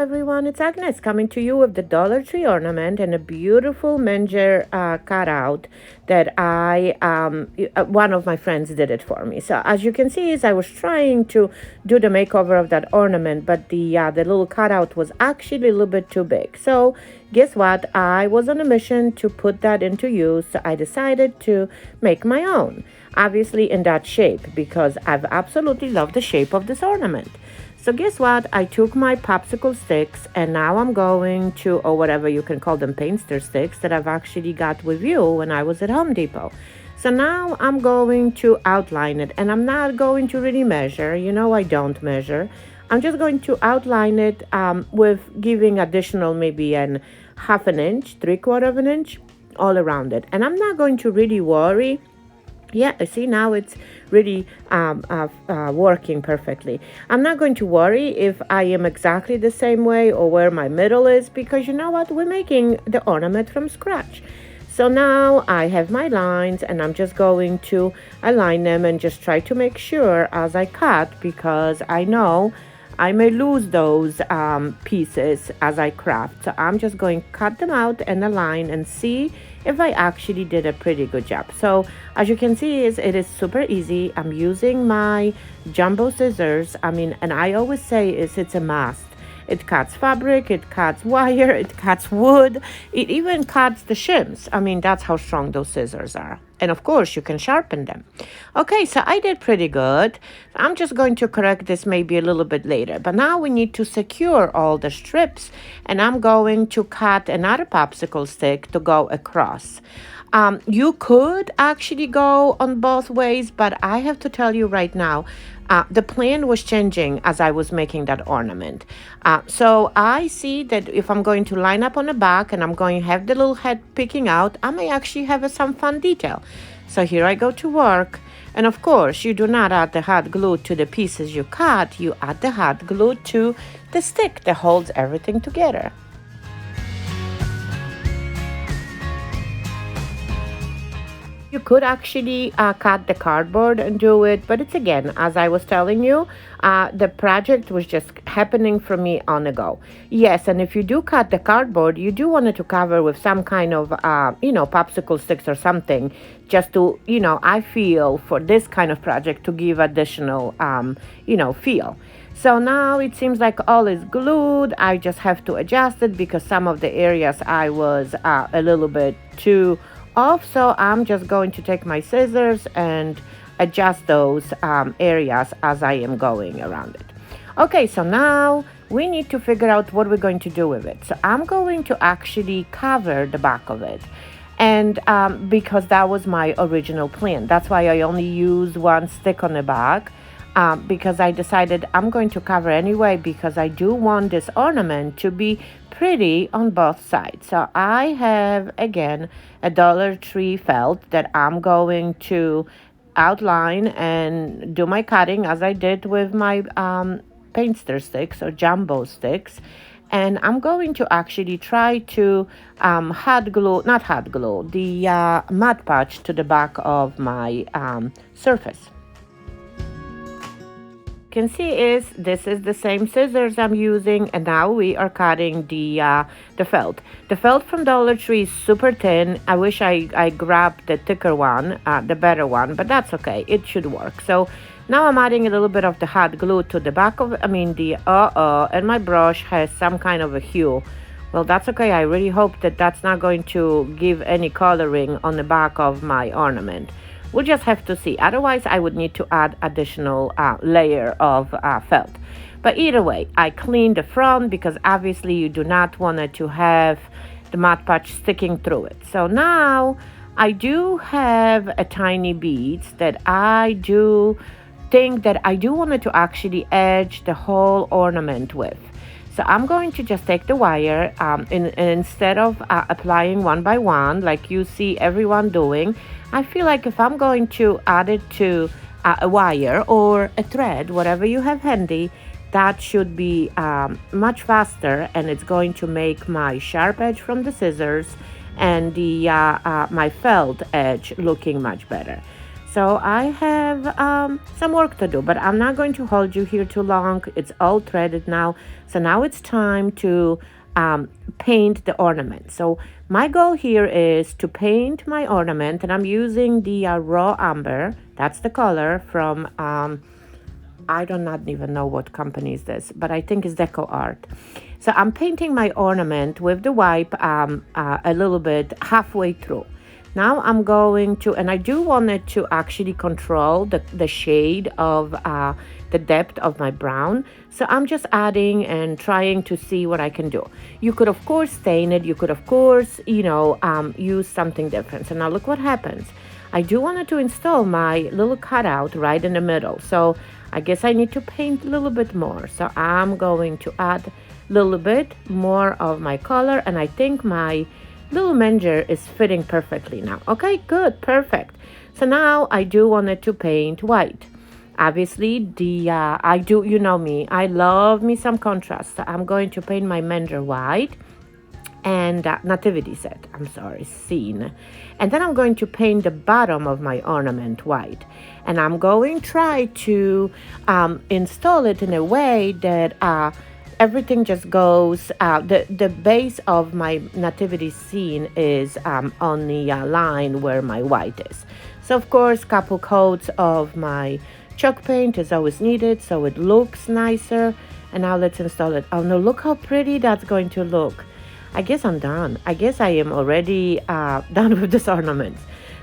everyone, it's Agnes coming to you with the Dollar Tree ornament and a beautiful manger cutout that one of my friends did it for me. So as you can see, is I was trying to do the makeover of that ornament, but the little cutout was actually a little bit too big. So guess what? I was on a mission to put that into use. So I decided to make my own, obviously in that shape, because I've absolutely loved the shape of this ornament. So guess what? I took my popsicle sticks and now I'm going to, or whatever you can call them, painter sticks that I've actually got with you when I was at Home Depot. So now I'm going to outline it, and I'm not going to really measure. You know, I don't measure. I'm just going to outline it with giving additional maybe an half an inch, 3/4 of an inch all around it. And I'm not going to really worry. Yeah, see, now it's really working perfectly. I'm not going to worry if I am exactly the same way or where my middle is, because you know what? We're making the ornament from scratch. So now I have my lines and I'm just going to align them and just try to make sure as I cut, because I know I may lose those pieces as I craft. So I'm just going to cut them out and align and see if I actually did a pretty good job. So as you can see, it is super easy. I'm using my jumbo scissors. And I always say it's a must. It cuts fabric, it cuts wire, it cuts wood, it even cuts the shims. That's how strong those scissors are. And of course, you can sharpen them. Okay, so I did pretty good. I'm just going to correct this maybe a little bit later. But now we need to secure all the strips. And I'm going to cut another popsicle stick to go across. You could actually go on both ways, but I have to tell you right now, the plan was changing as I was making that ornament. So I see that if I'm going to line up on the back and I'm going to have the little head peeking out, I may actually have some fun detail. So here I go to work. And of course, you do not add the hot glue to the pieces you cut. You add the hot glue to the stick that holds everything together. You could actually cut the cardboard and do it, but it's, again, as I was telling you, the project was just happening for me on the go. Yes, and if you do cut the cardboard, you do want it to cover with some kind of, popsicle sticks or something, just to, I feel for this kind of project to give additional, feel. So now it seems like all is glued. I just have to adjust it because some of the areas I was a little bit too off. So I'm just going to take my scissors and adjust those areas as I am going around it. Okay, so now we need to figure out what we're going to do with it. So I'm going to actually cover the back of it. And because that was my original plan. That's why I only used one stick on the back. Because I decided I'm going to cover anyway, because I do want this ornament to be pretty on both sides. So I have, again, a Dollar Tree felt that I'm going to outline and do my cutting as I did with my painter sticks or jumbo sticks. And I'm going to actually try to not hot glue, the Mod Podge to the back of my surface. Can see is this is the same scissors I'm using, and now we are cutting the felt. The felt from Dollar Tree is super thin. I wish I grabbed the thicker one, the better one, but that's okay. It should work. So now I'm adding a little bit of the hot glue to the back of, and my brush has some kind of a hue. Well, that's okay. I really hope that that's not going to give any coloring on the back of my ornament. We'll just have to see. Otherwise, I would need to add additional layer of felt. But either way, I cleaned the front because obviously you do not want it to have the Mod Podge sticking through it. So now I do have a tiny beads that I do think that I do want it to actually edge the whole ornament with. So I'm going to just take the wire and instead of applying one by one like you see everyone doing, I feel like if I'm going to add it to a wire or a thread, whatever you have handy, that should be much faster, and it's going to make my sharp edge from the scissors and the my felt edge looking much better. So I have some work to do, but I'm not going to hold you here too long. It's all threaded now. So now it's time to paint the ornament. So my goal here is to paint my ornament, and I'm using the raw umber. That's the color from, I do not even know what company is this, but I think it's Deco Art. So I'm painting my ornament with the wipe a little bit halfway through. Now I'm going to, and I do want it to actually control the shade of the depth of my brown. So I'm just adding and trying to see what I can do. You could, of course, stain it. You could, of course, use something different. So now look what happens. I do want to install my little cutout right in the middle. So I guess I need to paint a little bit more. So I'm going to add a little bit more of my color, and I think my little manger is fitting perfectly now. Okay, good, perfect. So now I do want it to paint white. Obviously, I do, you know me, I love me some contrast. So I'm going to paint my manger white and nativity set, scene. And then I'm going to paint the bottom of my ornament white. And I'm going to try to install it in a way that everything just goes, the base of my nativity scene is on the line where my white is. So of course, couple coats of my chalk paint is always needed so it looks nicer. And now let's install it. Oh no, look how pretty that's going to look. I guess I'm done. I guess I am already done with this ornament.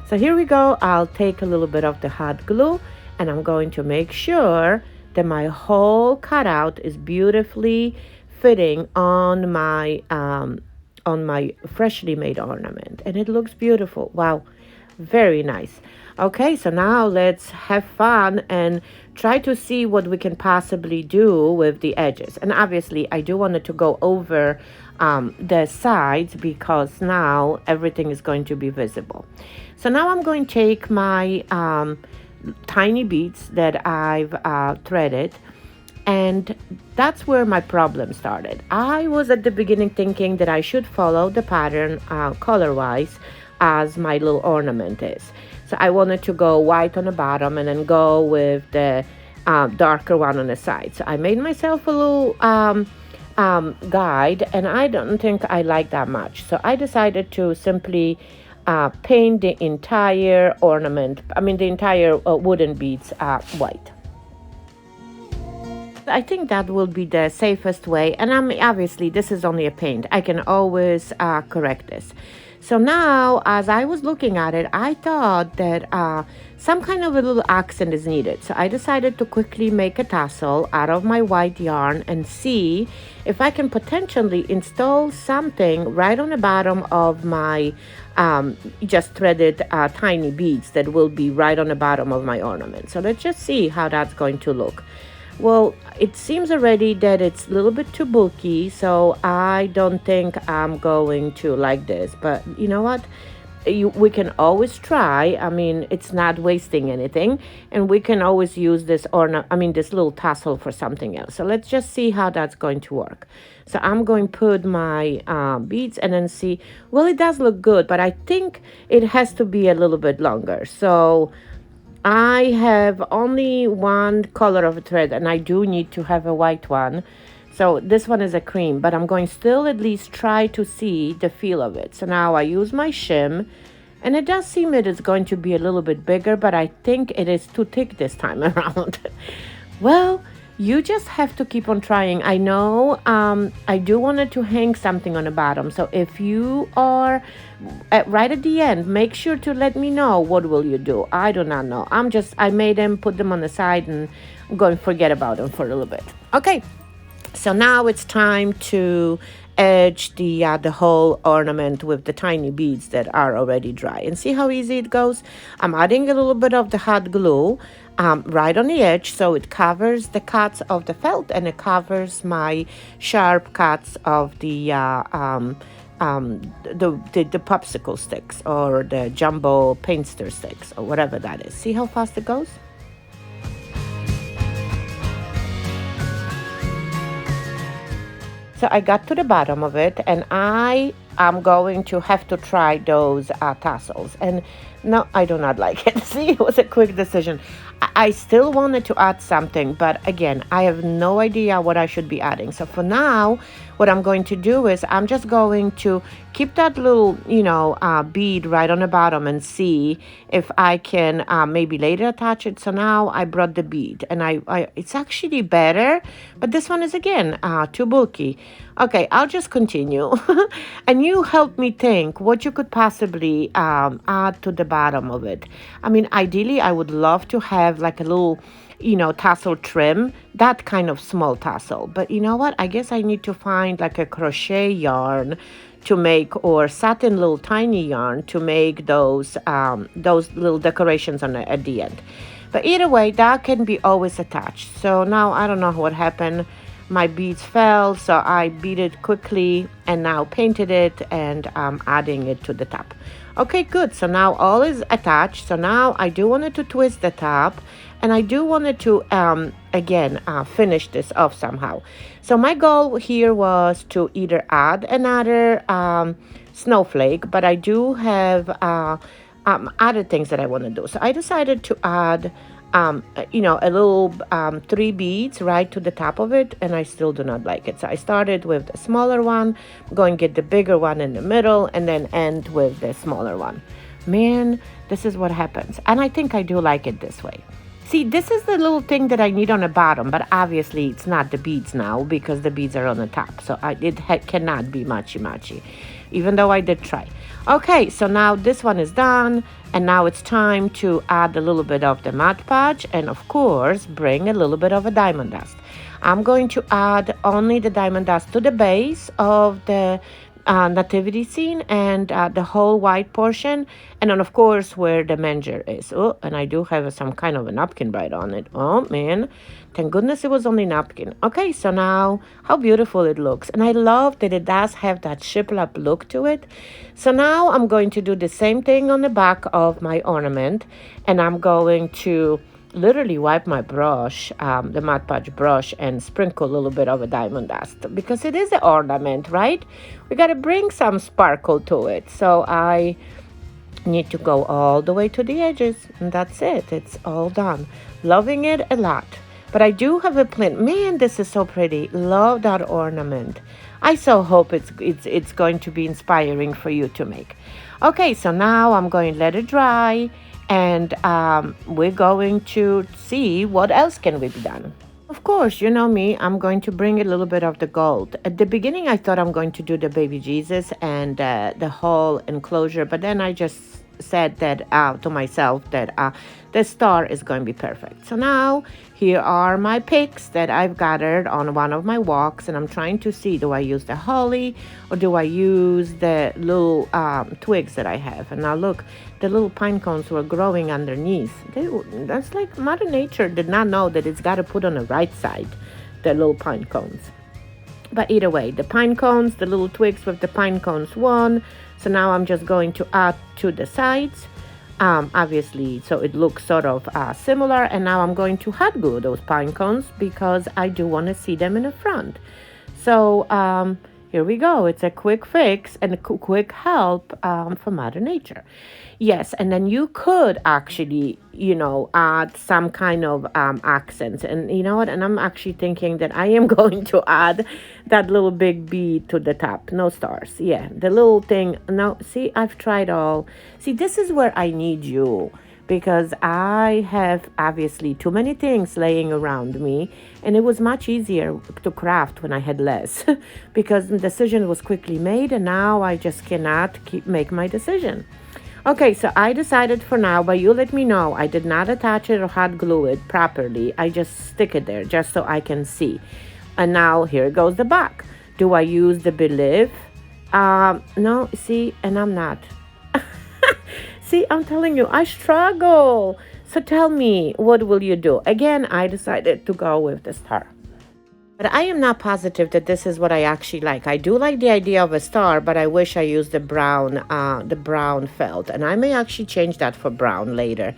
So here we go. I'll take a little bit of the hot glue, and I'm going to make sure that my whole cutout is beautifully fitting on my freshly made ornament, and it looks beautiful. Wow, very nice. Okay, so now let's have fun and try to see what we can possibly do with the edges. And obviously, I do want it to go over the sides because now everything is going to be visible. So now I'm going to take my tiny beads that I've threaded, and that's where my problem started. I was at the beginning thinking that I should follow the pattern color-wise as my little ornament is. So I wanted to go white on the bottom and then go with the darker one on the side. So I made myself a little guide, and I don't think I like that much. So I decided to simply paint the entire ornament, the entire wooden beads white. I think that will be the safest way. And obviously this is only a paint. I can always correct this. So now, as I was looking at it, I thought that some kind of a little accent is needed. So I decided to quickly make a tassel out of my white yarn and see if I can potentially install something right on the bottom of my just threaded tiny beads that will be right on the bottom of my ornament. So let's just see how that's going to look. Well, it seems already that it's a little bit too bulky, so I don't think I'm going to like this. But you know what? We can always try. It's not wasting anything, and we can always use this this little tassel for something else. So let's just see how that's going to work. So I'm going to put my beads and then see. Well, it does look good, but I think it has to be a little bit longer. So I have only one color of thread, and I do need to have a white one. So this one is a cream, but I'm going still at least try to see the feel of it. So now I use my shim, and it does seem it is going to be a little bit bigger, but I think it is too thick this time around. Well, you just have to keep on trying. I know I do want it to hang something on the bottom. So if you are right at the end, make sure to let me know what will you do. I do not know. I made them, put them on the side, and I'm going to forget about them for a little bit. Okay, so now it's time to edge the whole ornament with the tiny beads that are already dry. And see how easy it goes? I'm adding a little bit of the hot glue right on the edge, so it covers the cuts of the felt, and it covers my sharp cuts of the popsicle sticks or the jumbo painter sticks or whatever that is. See how fast it goes? So I got to the bottom of it, and I I'm going to have to try those tassels. And no, I do not like it. See, it was a quick decision. I still wanted to add something, but again, I have no idea what I should be adding. So for now, what I'm going to do is I'm just going to keep that little, bead right on the bottom and see if I can maybe later attach it. So now I brought the bead, and it's actually better, but this one is again too bulky. Okay, I'll just continue. And you help me think what you could possibly add to the bottom of it. I mean, ideally, I would love to have like a little, tassel trim, that kind of small tassel. But you know what? I guess I need to find like a crochet yarn to make, or satin little tiny yarn to make those little decorations at the end. But either way, that can be always attached. So now I don't know what happened. My beads fell, so I beat it quickly and now painted it, and I'm adding it to the top. Okay, good. So now all is attached. So now I do want it to twist the top, and I do want it to, again, finish this off somehow. So my goal here was to either add another snowflake, but I do have other things that I want to do. So I decided to add a little 3 beads right to the top of it, and I still do not like it. So I started with the smaller one, going to get the bigger one in the middle, and then end with the smaller one. Man, this is what happens. And I think I do like it this way. See, this is the little thing that I need on the bottom, but obviously it's not the beads now because the beads are on the top. So it cannot be matchy-matchy, even though I did try. Okay, so now this one is done, and now it's time to add a little bit of the Mod Podge, and of course, bring a little bit of a diamond dust. I'm going to add only the diamond dust to the base of the nativity scene and the whole white portion, and then of course where the manger is. Oh, and I do have some kind of a napkin right on it. Oh man, thank goodness it was only napkin. Okay, so now how beautiful it looks, and I love that it does have that shiplap look to it. So now I'm going to do the same thing on the back of my ornament, and I'm going to literally wipe my brush, the Mod Podge brush, and sprinkle a little bit of a diamond dust because it is an ornament, right? We got to bring some sparkle to it. So I need to go all the way to the edges, and that's it. It's all done. Loving it a lot. But I do have a plan. Man, this is so pretty. Love that ornament. I so hope it's going to be inspiring for you to make. Okay, so now I'm going to let it dry, and we're going to see what else can be done. Of course, you know me, I'm going to bring a little bit of the gold. At the beginning, I thought I'm going to do the baby Jesus and the whole enclosure, but then I just said that to myself that the star is going to be perfect. So now here are my picks that I've gathered on one of my walks, and I'm trying to see, do I use the holly or do I use the little twigs that I have? And now look, the little pine cones were growing underneath. That's like Mother Nature did not know that it's got to put on the right side, the little pine cones. But either way, the pine cones, the little twigs with the pine cones won. So now I'm just going to add to the sides, obviously, so it looks sort of similar. And now I'm going to hot glue those pine cones because I do want to see them in the front. So here we go. It's a quick fix and a quick help for Mother Nature. Yes, and then you could actually, add some kind of accents. And you know what? And I'm actually thinking that I am going to add that little big bead to the top. No stars. Yeah, the little thing. Now, see, I've tried all. See, this is where I need you, because I have obviously too many things laying around me, and it was much easier to craft when I had less because the decision was quickly made, and now I just cannot make my decision. Okay, so I decided for now, but you let me know. I did not attach it or hot glue it properly. I just stick it there just so I can see. And now here goes the back. Do I use the believe? No, see, and I'm not. See, I'm telling you, I struggle. So tell me, what will you do? Again, I decided to go with the star. But I am not positive that this is what I actually like. I do like the idea of a star, but I wish I used the brown felt. And I may actually change that for brown later.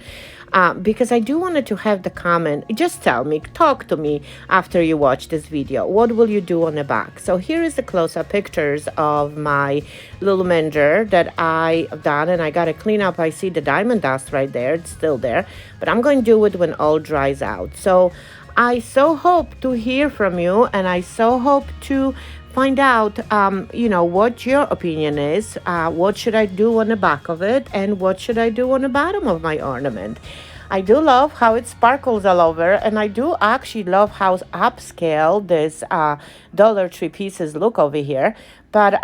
because I do wanted to have the comment. Just tell me, talk to me after you watch this video. What will you do on the back? So here is the close-up pictures of my little manger that I've done, and I got to clean up. I see the diamond dust right there. It's still there, but I'm going to do it when all dries out. So I so hope to hear from you, and I so hope to find out, what your opinion is. What should I do on the back of it, and what should I do on the bottom of my ornament? I do love how it sparkles all over, and I do actually love how upscale this Dollar Tree pieces look over here. But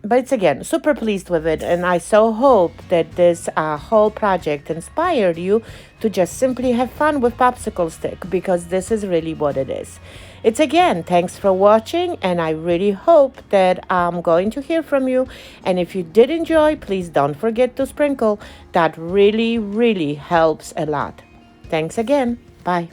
it's, again, super pleased with it, and I so hope that this whole project inspired you to just simply have fun with popsicle stick, because this is really what it is. It's, again, thanks for watching, and I really hope that I'm going to hear from you. And if you did enjoy, please don't forget to sprinkle. That really, really helps a lot. Thanks again. Bye.